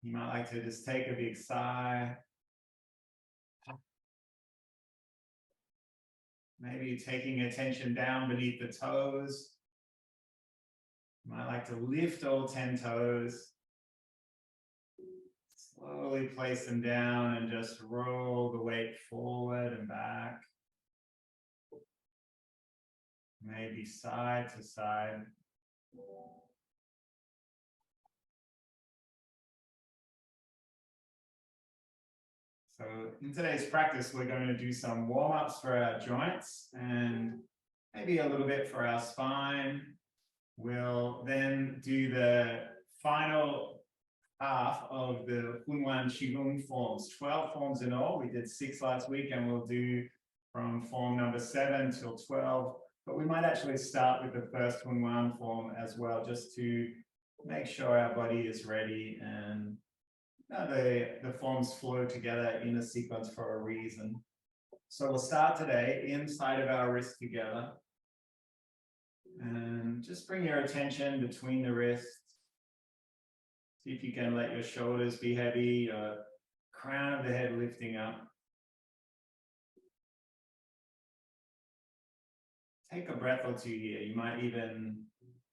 You might like to just take a big sigh. Maybe taking attention down beneath the toes. You might like to lift all 10 toes. Slowly place them down and just roll the weight forward and back. Maybe side to side. So in today's practice, we're going to do some warm-ups for our joints and maybe a little bit for our spine. We'll then do the final half of the HunYuan Qigong forms, 12 forms in all. We did 6 last week, and we'll do from form number 7 till 12. But we might actually start with the first HunYuan form as well, just to make sure our body is ready and the forms flow together in a sequence for a reason. So we'll start today inside of our wrists together. And just bring your attention between the wrists. See if you can let your shoulders be heavy, your crown of the head lifting up. Take a breath or two here. You might even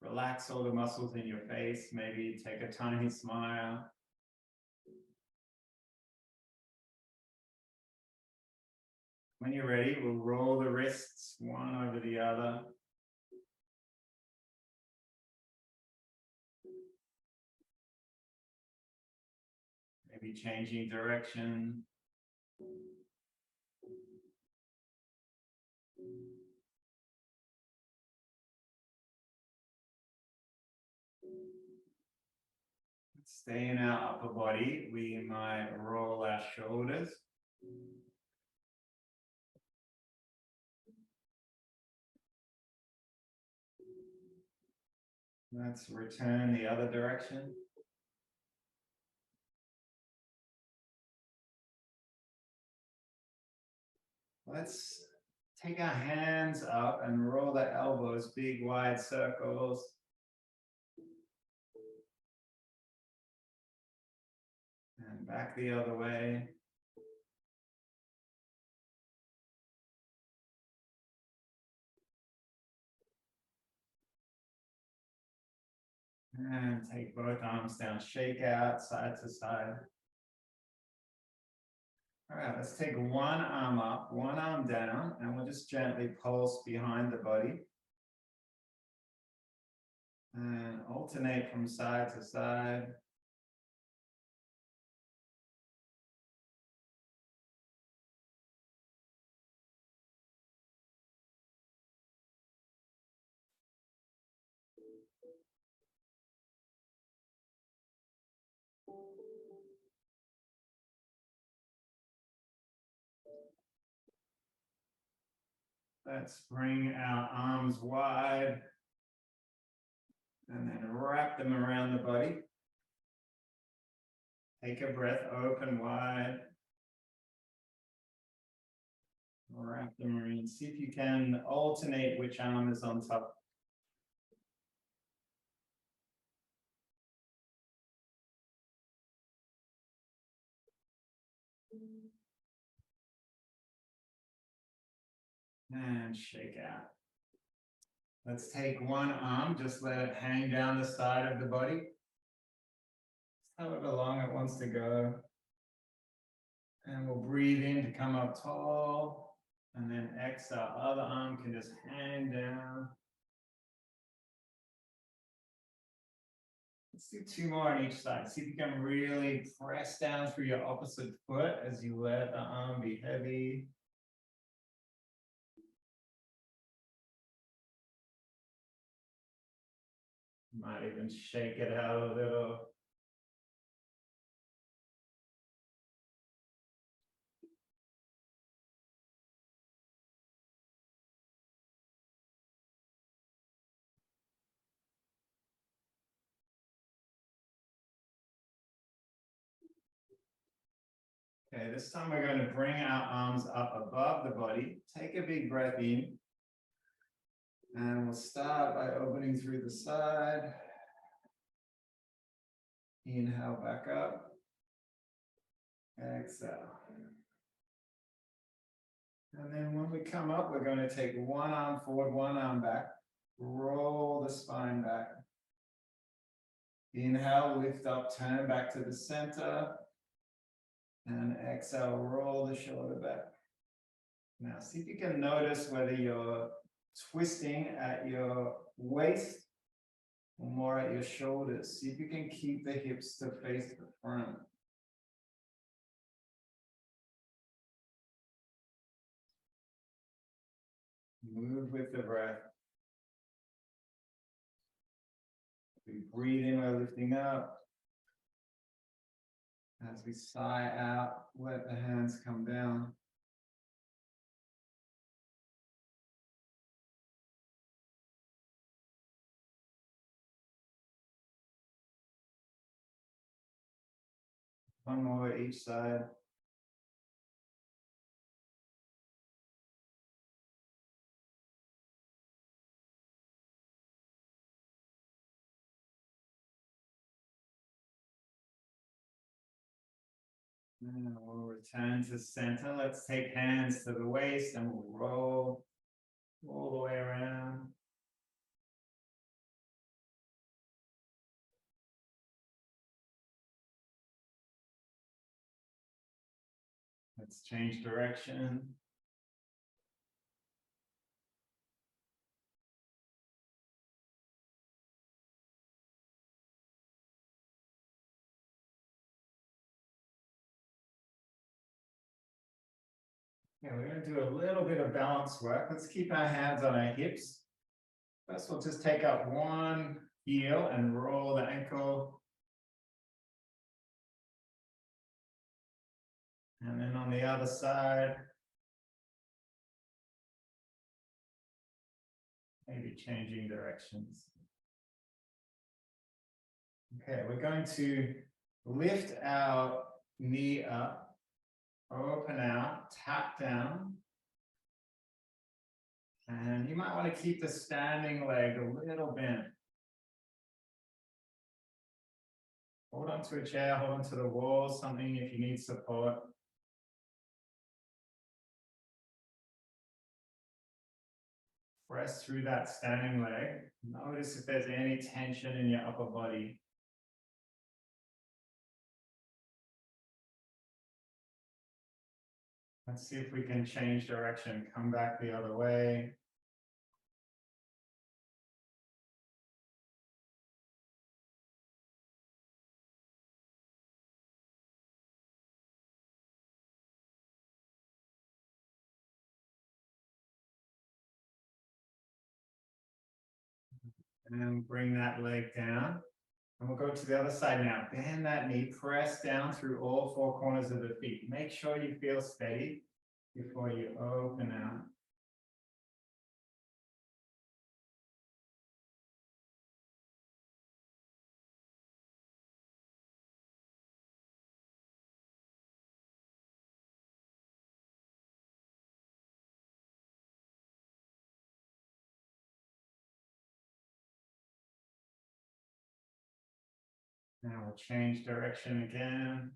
relax all the muscles in your face. Maybe take a tiny smile. When you're ready, we'll roll the wrists one over the other. Maybe changing direction. Stay in our upper body. We might roll our shoulders. Let's return the other direction. Let's take our hands up and roll the elbows, big wide circles. And back the other way. And take both arms down, shake out side to side. All right, let's take one arm up, one arm down, and we'll just gently pulse behind the body. And alternate from side to side. Let's bring our arms wide and then wrap them around the body. Take a breath, open wide. Wrap them around. See if you can alternate which arm is on top. And shake out. Let's take one arm, just let it hang down the side of the body. However long it wants to go. And we'll breathe in to come up tall. And then exhale, other arm can just hang down. Let's do 2 more on each side. See if you can really press down through your opposite foot as you let the arm be heavy. Might even shake it out a little. Okay, this time we're going to bring our arms up above the body. Take a big breath in. And we'll start by opening through the side. Inhale back up. Exhale. And then when we come up, we're going to take one arm forward, one arm back. Roll the spine back. Inhale, lift up, turn back to the center. And exhale, roll the shoulder back. Now, see if you can notice whether you're twisting at your waist or more at your shoulders. See if you can keep the hips to face the front. Move with the breath. We breathe in, we're lifting up. As we sigh out, let the hands come down. One more each side. And we'll return to center. Let's take hands to the waist and we'll roll all the way around. Let's change direction. Yeah, we're going to do a little bit of balance work. Let's keep our hands on our hips. First, we'll just take up one heel and roll the ankle. And then on the other side, maybe changing directions. Okay, we're going to lift our knee up, open out, tap down. And you might want to keep the standing leg a little bent. Hold onto a chair, hold onto the wall, something if you need support. Press through that standing leg. Notice if there's any tension in your upper body. Let's see if we can change direction, come back the other way. And bring that leg down. And we'll go to the other side now. Bend that knee, press down through all four corners of the feet. Make sure you feel steady before you open out. Now we'll change direction again.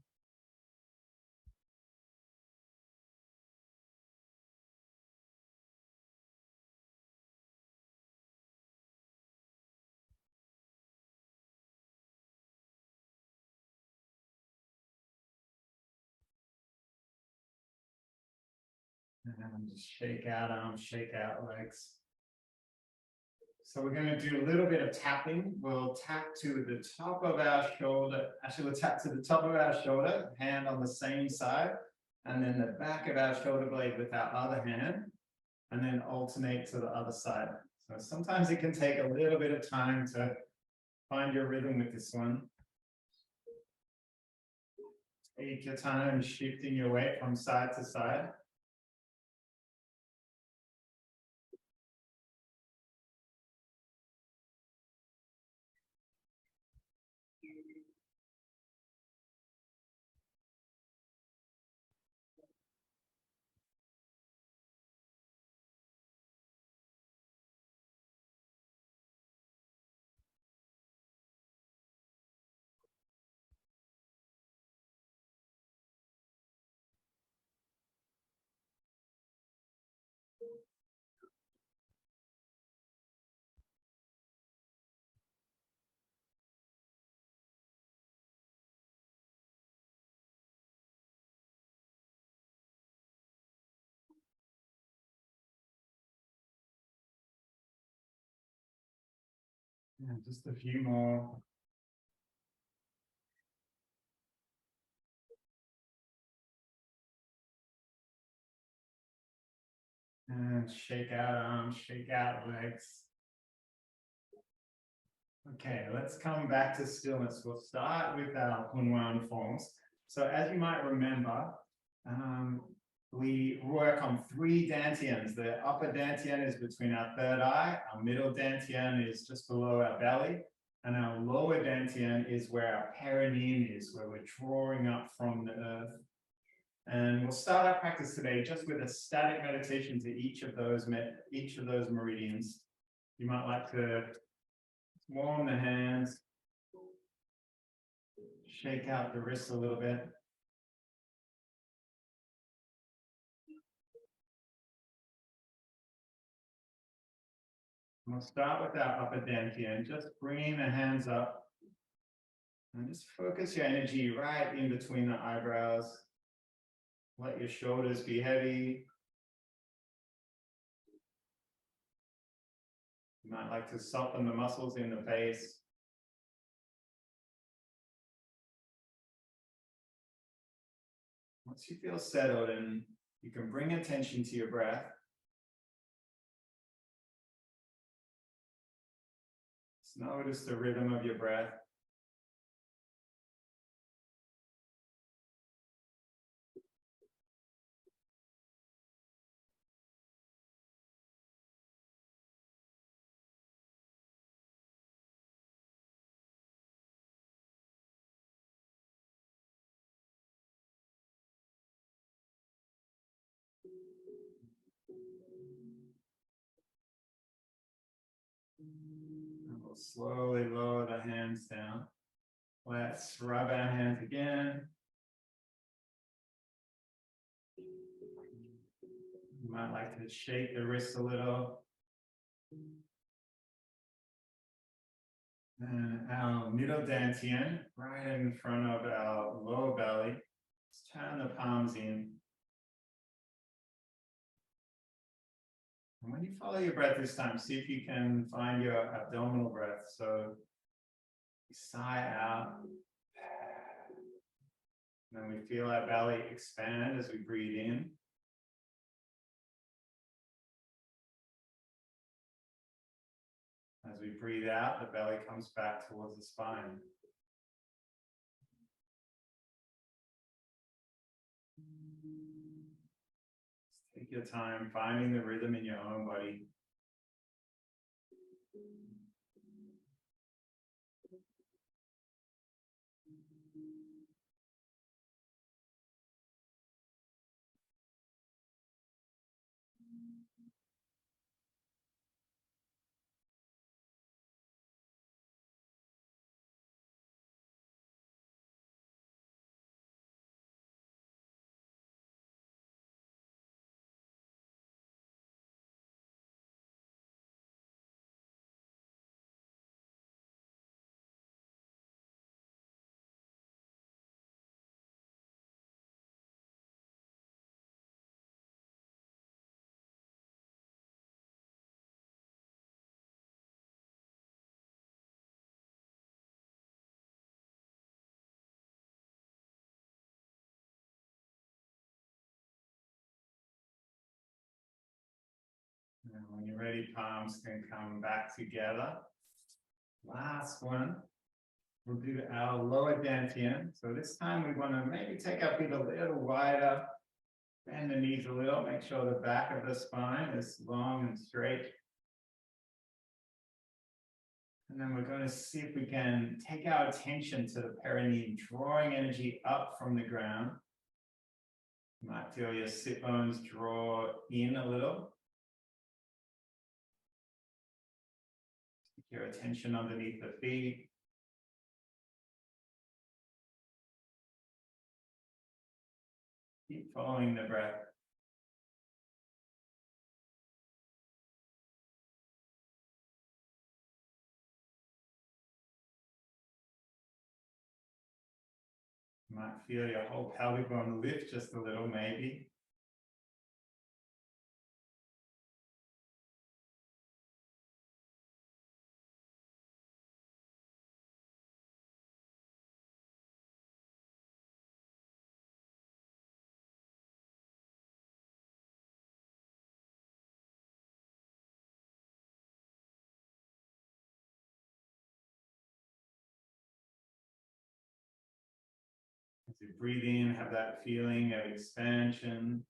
And just shake out arms, shake out legs. So we're going to do a little bit of tapping. We'll tap to the top of our shoulder. Actually, we'll tap to the top of our shoulder, hand on the same side, and then the back of our shoulder blade with our other hand, and then alternate to the other side. So sometimes it can take a little bit of time to find your rhythm with this one. Take your time shifting your weight from side to side. And just a few more. And shake out arms, shake out legs. Okay, let's come back to stillness. We'll start with our HunYuan forms. So as you might remember, we work on 3 dantians. The upper dantian is between our third eye, our middle dantian is just below our belly, and our lower dantian is where our perineum is, where we're drawing up from the earth. And we'll start our practice today just with a static meditation to each of those meridians. You might like to warm the hands, shake out the wrists a little bit. We'll start with our upper dantian, just bringing the hands up and just focus your energy right in between the eyebrows. Let your shoulders be heavy. You might like to soften the muscles in the face. Once you feel settled, and you can bring attention to your breath. Just notice the rhythm of your breath. And we'll slowly lower the hands down. Let's rub our hands again. You might like to shake the wrists a little. And our middle dantian, right in front of our lower belly. Let's turn the palms in. And when you follow your breath this time, see if you can find your abdominal breath. So sigh out. And then we feel our belly expand as we breathe in. As we breathe out, the belly comes back towards the spine. Just take your time finding the rhythm in your own body. And when you're ready, palms can come back together. Last one, we'll do our lower dantian. So this time we want to maybe take our feet a little wider, bend the knees a little, make sure the back of the spine is long and straight. And then we're going to see if we can take our attention to the perineum, drawing energy up from the ground. You might feel your sit bones draw in a little. Keep your attention underneath the feet. Keep following the breath. You might feel your whole pelvic bone lift just a little, maybe. As you breathe in, have that feeling of expansion.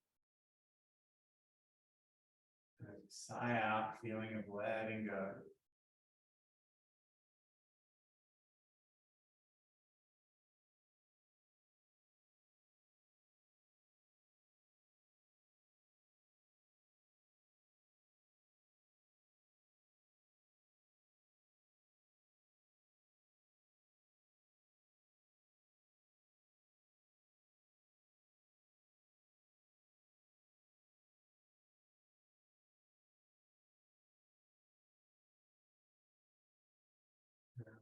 As you sigh out, feeling of letting go.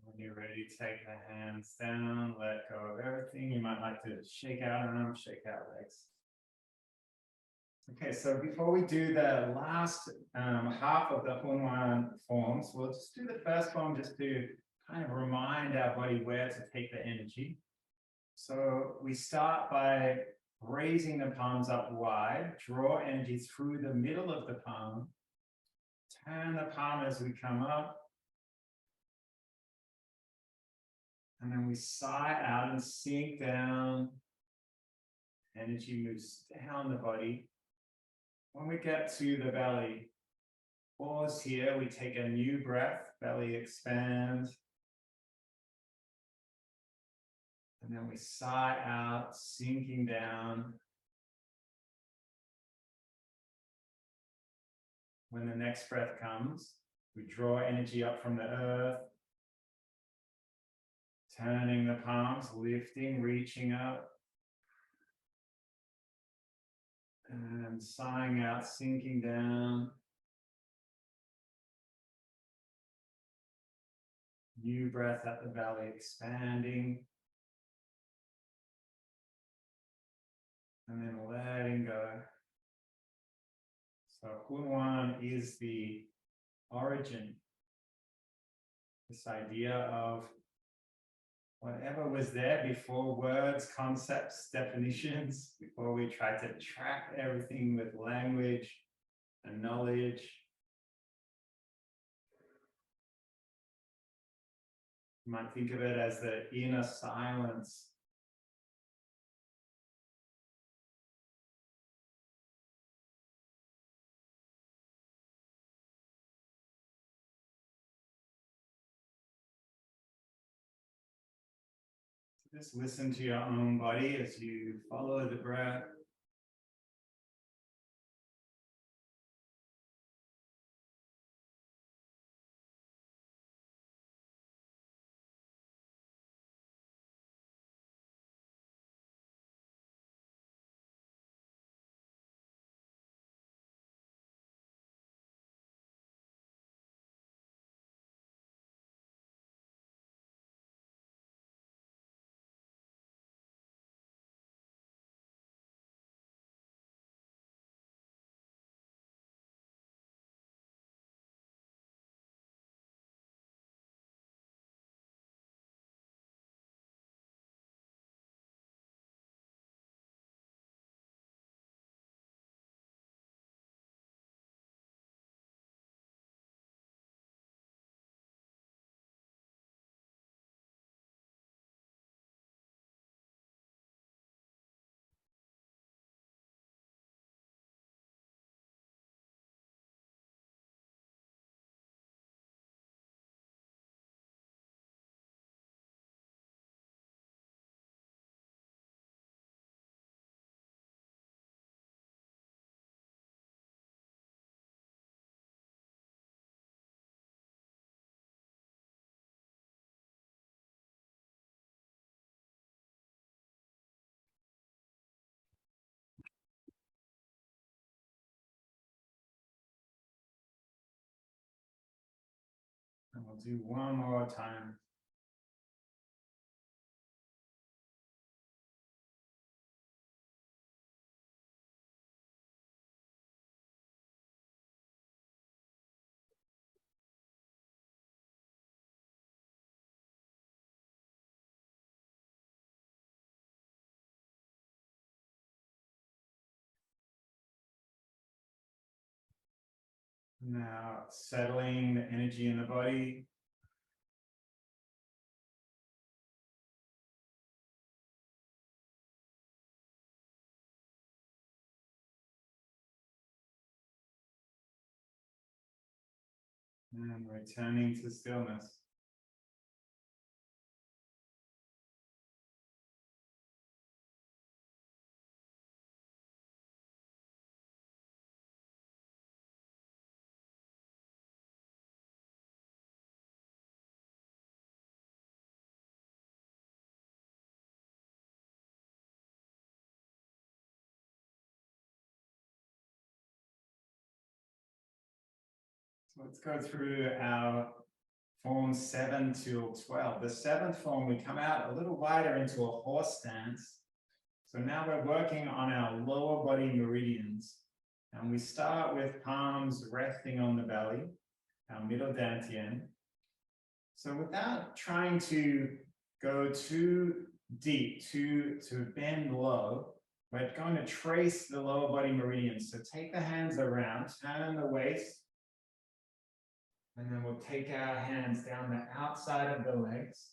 When you're ready, take the hands down, let go of everything. You might like to shake out arms, shake out legs. Okay, so before we do the last half of the HunYuan forms, we'll just do the first form just to kind of remind our body where to take the energy. So we start by raising the palms up wide, draw energy through the middle of the palm, turn the palm as we come up, and then we sigh out and sink down. Energy moves down the body. When we get to the belly, pause here, we take a new breath, belly expands. And then we sigh out, sinking down. When the next breath comes, we draw energy up from the earth, turning the palms, lifting, reaching up. And sighing out, sinking down. New breath at the belly, expanding. And then letting go. So HunYuan is the origin. This idea of whatever was there before words, concepts, definitions, before we tried to track everything with language and knowledge. You might think of it as the inner silence. Just listen to your own body as you follow the breath. And we'll do one more time. Now settling the energy in the body. And returning to stillness. So let's go through our forms 7 till 12. The seventh form, we come out a little wider into a horse stance. So now we're working on our lower body meridians. And we start with palms resting on the belly, our middle dantian. So without trying to go too deep, to bend low, we're going to trace the lower body meridians. So take the hands around, turn the waist, and then we'll take our hands down the outside of the legs.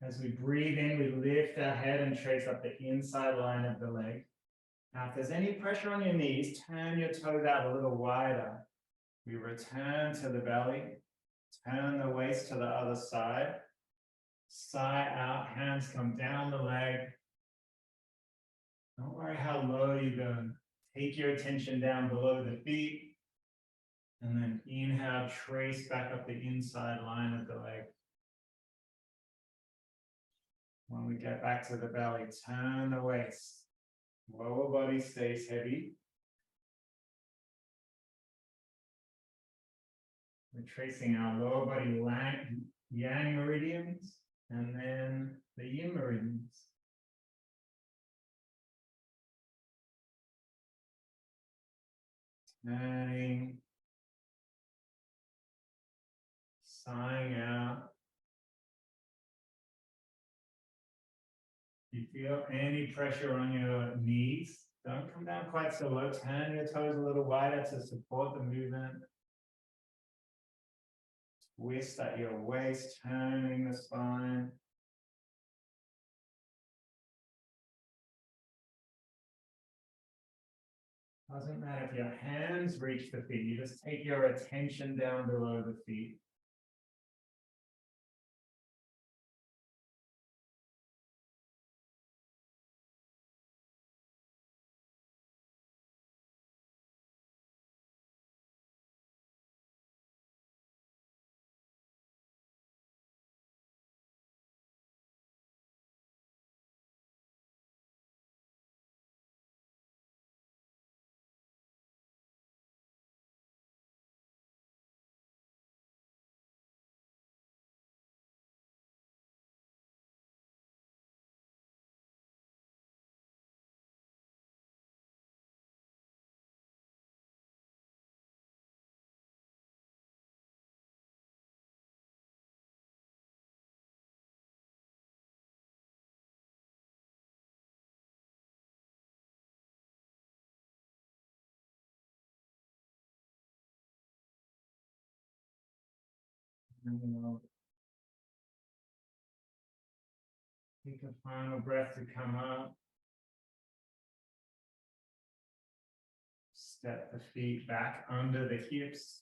As we breathe in, we lift our head and trace up the inside line of the leg. Now, if there's any pressure on your knees, turn your toes out a little wider. We return to the belly, turn the waist to the other side. Sigh out, hands come down the leg. Don't worry how low you go. Take your attention down below the feet. And then inhale, trace back up the inside line of the leg. When we get back to the belly, turn the waist. Lower body stays heavy. We're tracing our lower body yang meridians and then the yin meridians. Turning, sighing out. If you feel any pressure on your knees, don't come down quite so low. Turn your toes a little wider to support the movement. Twist at your waist, turning the spine. Doesn't matter if your hands reach the feet, you just take your attention down below the feet. And we'll take a final breath to come up. Step the feet back under the hips.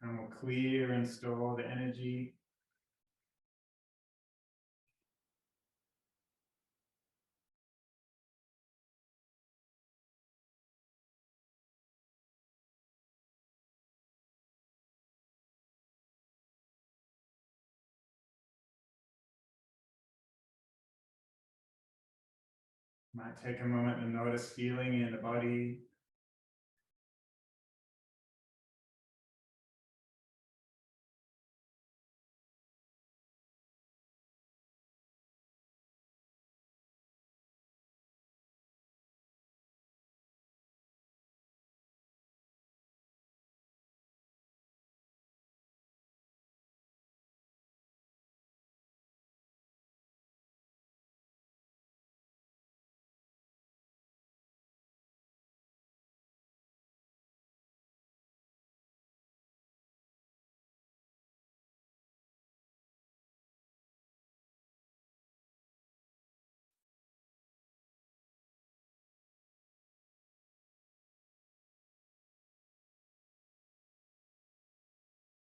And we'll clear and store the energy. Might take a moment to notice feeling in the body.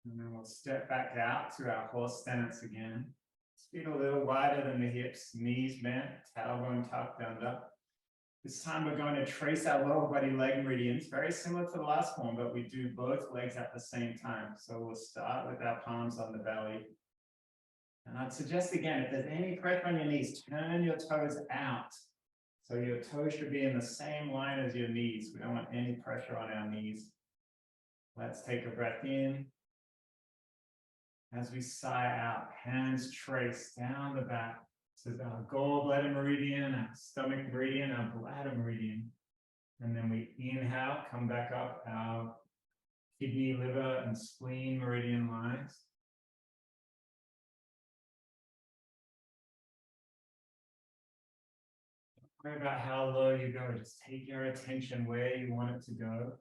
And then we'll step back out to our horse stance again. Feet a little wider than the hips, knees bent, tailbone tucked under. This time we're going to trace our lower body leg meridians, very similar to the last one, but we do both legs at the same time. So we'll start with our palms on the belly. And I'd suggest again, if there's any pressure on your knees, turn your toes out. So your toes should be in the same line as your knees. We don't want any pressure on our knees. Let's take a breath in. As we sigh out, hands trace down the back. This is our gallbladder meridian, our stomach meridian, our bladder meridian. And then we inhale, come back up our kidney, liver, and spleen meridian lines. Don't worry about how low you go. Just take your attention where you want it to go.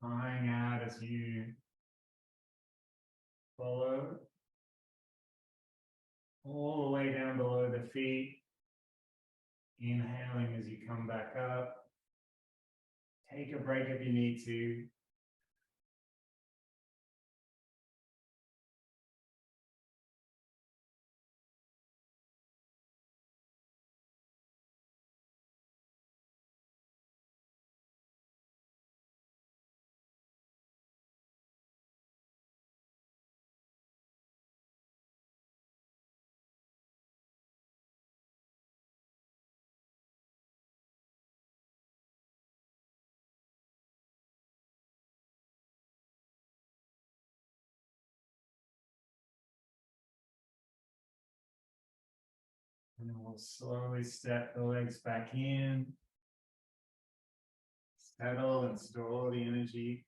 Crying out as you follow all the way down below the feet. Inhaling as you come back up. Take a break if you need to. And then we'll slowly step the legs back in. Settle and store the energy.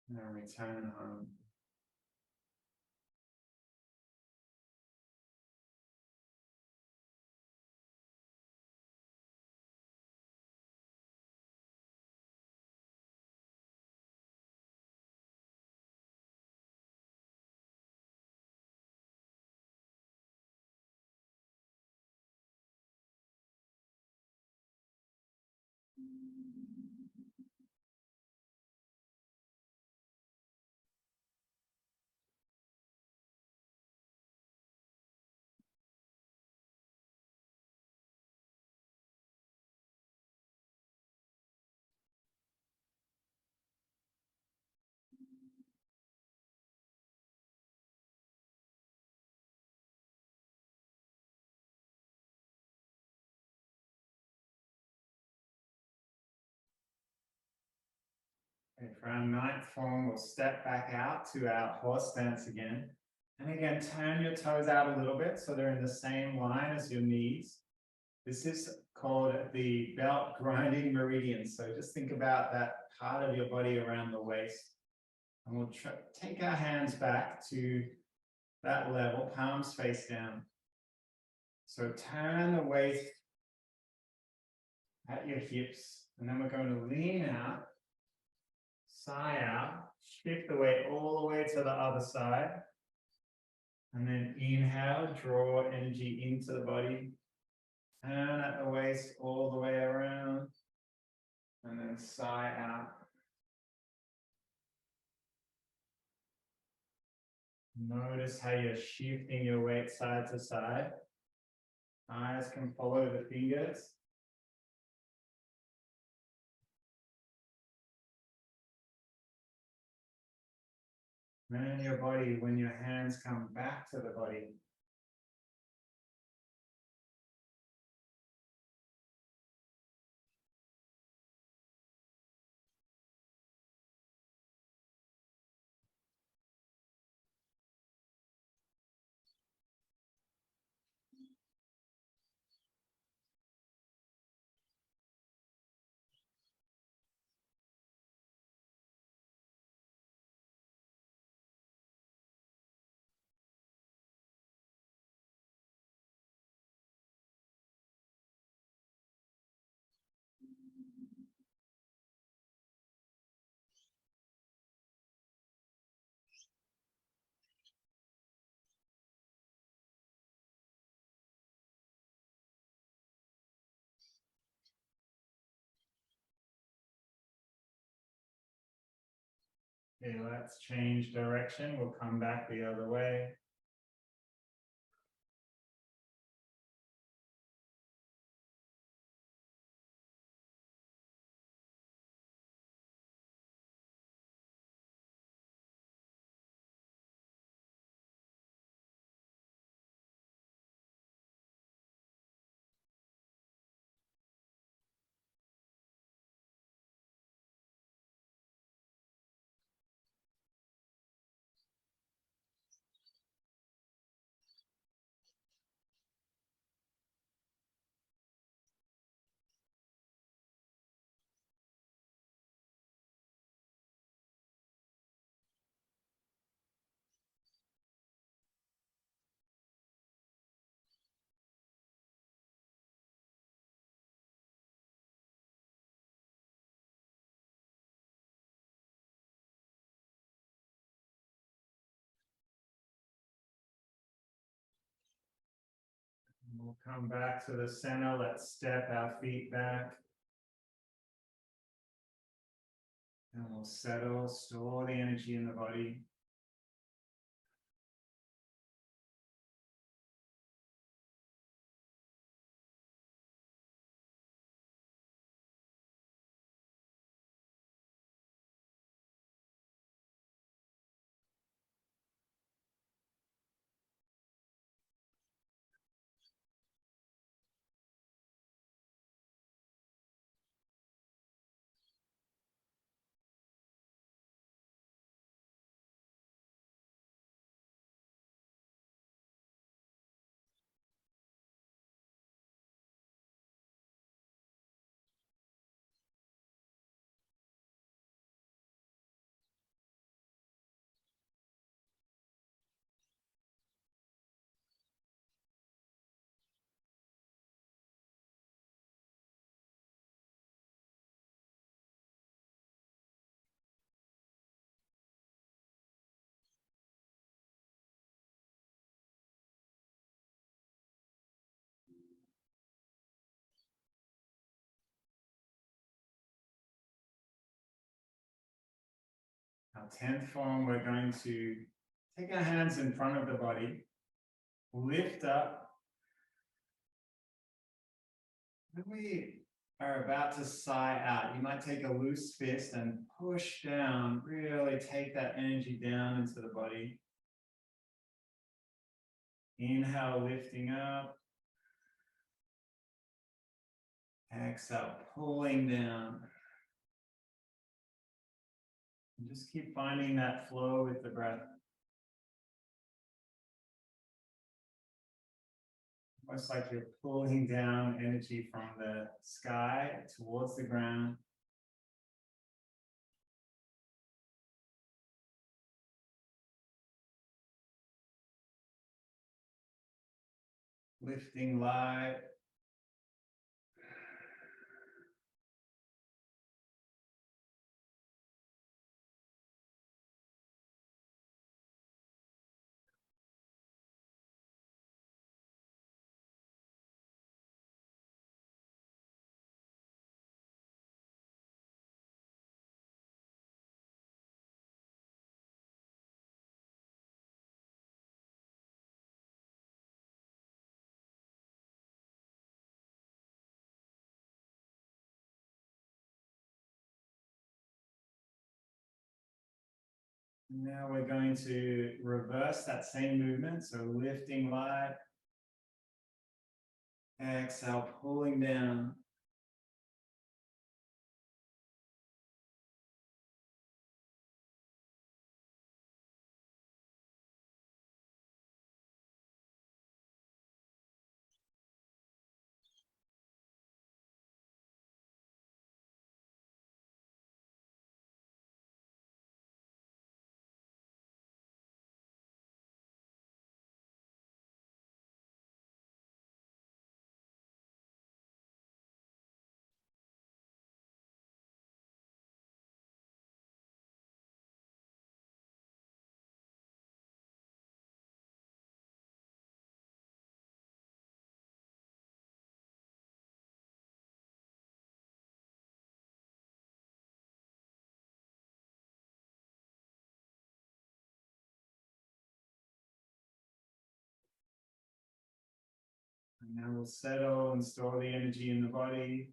And return home. Okay, for our ninth form, we'll step back out to our horse stance again. And again, turn your toes out a little bit so they're in the same line as your knees. This is called the belt grinding meridian. So just think about that part of your body around the waist. And we'll take our hands back to that level, palms face down. So turn the waist at your hips, and then we're going to lean out, sigh out, shift the weight all the way to the other side. And then inhale, draw energy into the body. Turn at the waist all the way around. And then sigh out. Notice how you're shifting your weight side to side. Eyes can follow the fingers. Turn your body when your hands come back to the body. Okay, let's change direction. We'll come back the other way. We'll come back to the center. Let's step our feet back. And we'll settle, store the energy in the body. Our 10th form, we're going to take our hands in front of the body, lift up. When we are about to sigh out, you might take a loose fist and push down, really take that energy down into the body. Inhale, lifting up. Exhale, pulling down. And just keep finding that flow with the breath. Almost like you're pulling down energy from the sky towards the ground. Lifting light. Now we're going to reverse that same movement. So lifting light. Exhale, pulling down. And now we'll settle and store the energy in the body.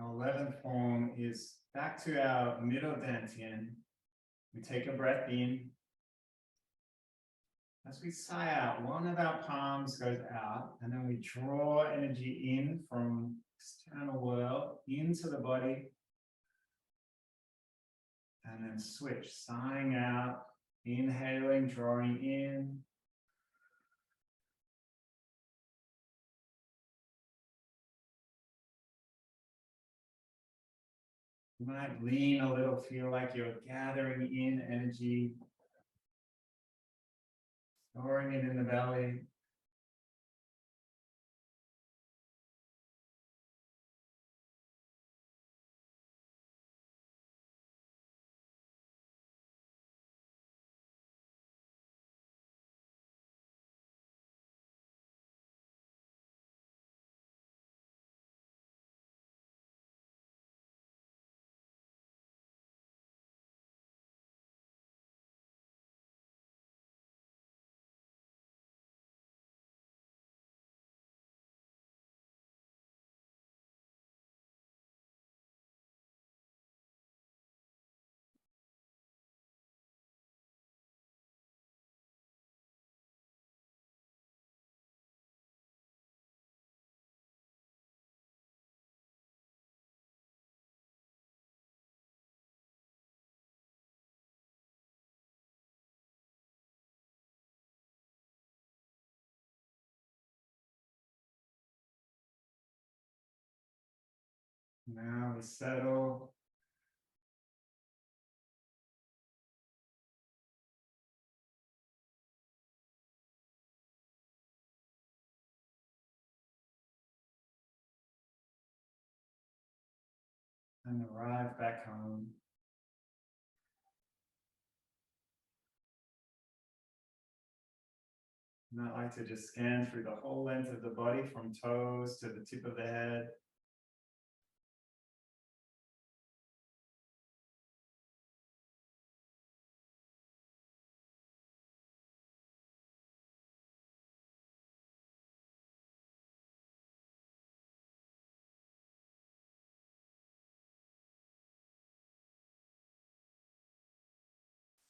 Our 11th form is back to our middle dantian. We take a breath in. As we sigh out, one of our palms goes out, and then we draw energy in from external world into the body. And then switch, sighing out, inhaling, drawing in. You might lean a little, feel like you're gathering in energy, storing it in the belly. Now we settle. And arrive back home. And I like to just scan through the whole length of the body from toes to the tip of the head.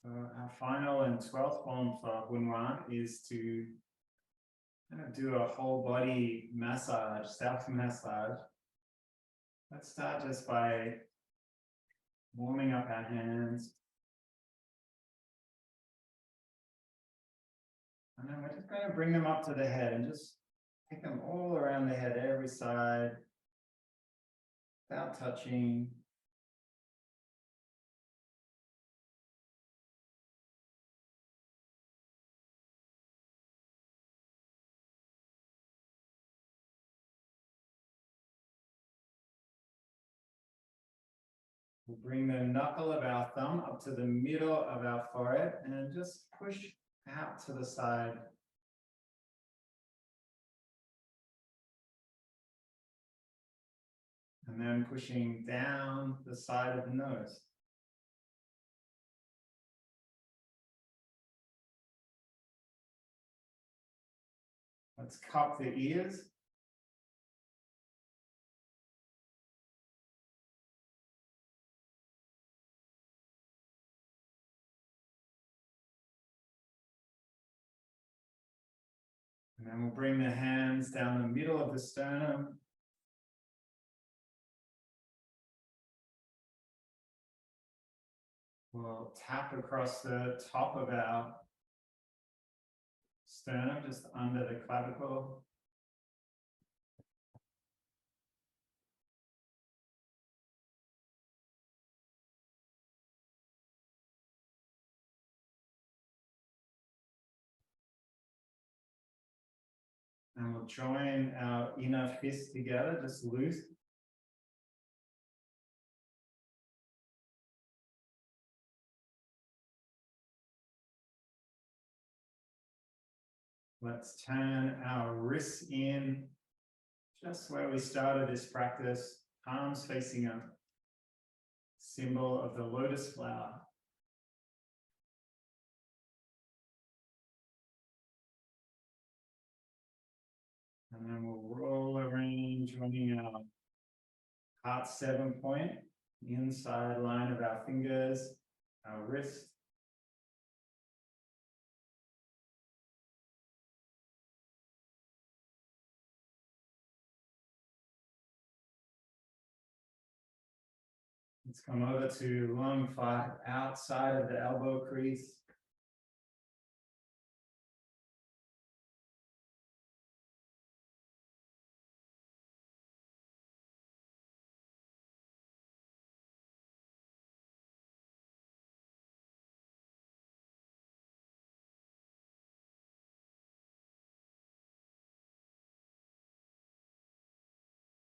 So our final and 12th form for HunYuan is to kind of do a whole body massage, self-massage. Let's start just by warming up our hands. And then we're just going to bring them up to the head and just take them all around the head, every side, without touching. We'll bring the knuckle of our thumb up to the middle of our forehead and just push out to the side. And then pushing down the side of the nose. Let's cup the ears. And then we'll bring the hands down the middle of the sternum. We'll tap across the top of our sternum, just under the clavicle. And we'll join our inner fist together, just loose. Let's turn our wrists in, just where we started this practice, palms facing up, symbol of the lotus flower. And then we'll roll around, joining our heart 7 point, the inside line of our fingers, our wrist. Let's come over to lung 5, outside of the elbow crease.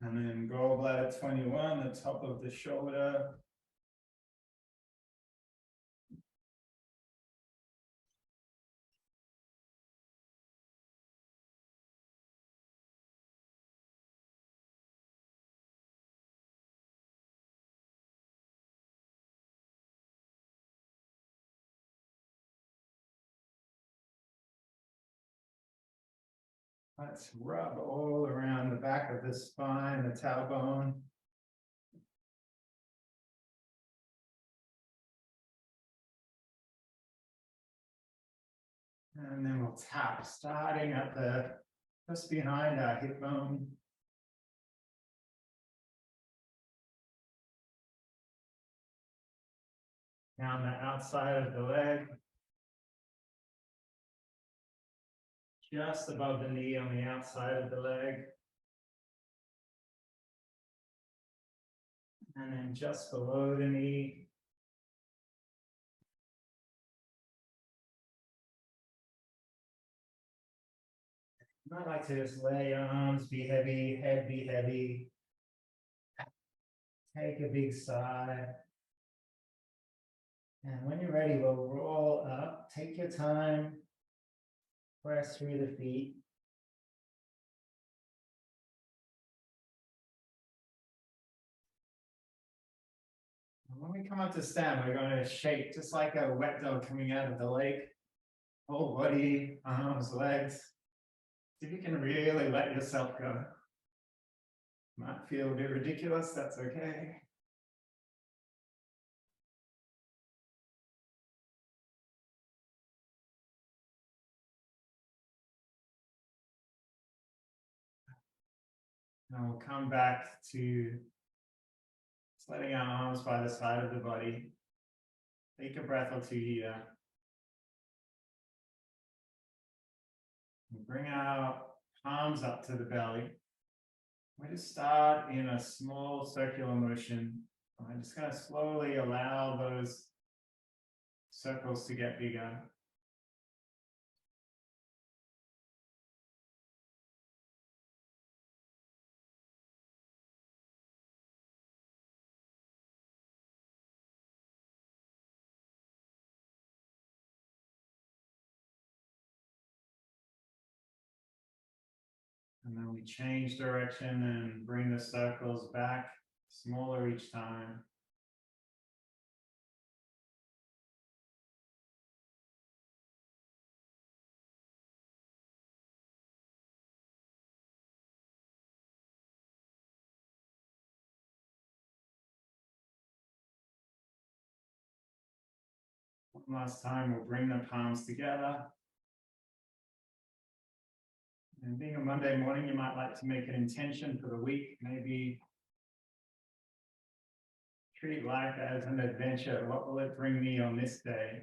And then gallbladder 21, the top of the shoulder. Let's rub all around the back of the spine, the tailbone. And then we'll tap, starting at just behind our hip bone. Down the outside of the leg. Just above the knee on the outside of the leg. And then just below the knee. You might like to just let your arms be heavy, head be heavy. Take a big sigh. And when you're ready, we'll roll up. Take your time. Press through the feet. And when we come up to stand, we're going to shake just like a wet dog coming out of the lake. Whole body, arms, legs. See if you can really let yourself go. Might feel a bit ridiculous, that's okay. And we'll come back to just letting our arms by the side of the body. Take a breath or two here. And bring our palms up to the belly. We just start in a small circular motion. I'm just going to slowly allow those circles to get bigger. And then we change direction and bring the circles back, smaller each time. One last time, we'll bring the palms together. And being a Monday morning, you might like to make an intention for the week, maybe treat life as an adventure. What will it bring me on this day?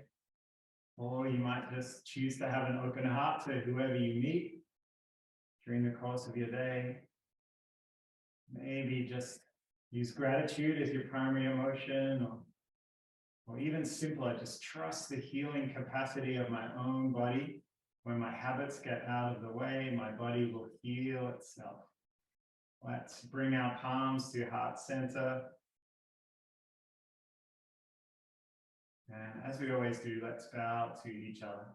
Or you might just choose to have an open heart to whoever you meet during the course of your day. Maybe just use gratitude as your primary emotion, or even simpler, just trust the healing capacity of my own body. When my habits get out of the way, my body will heal itself. Let's bring our palms to heart center. And as we always do, let's bow to each other.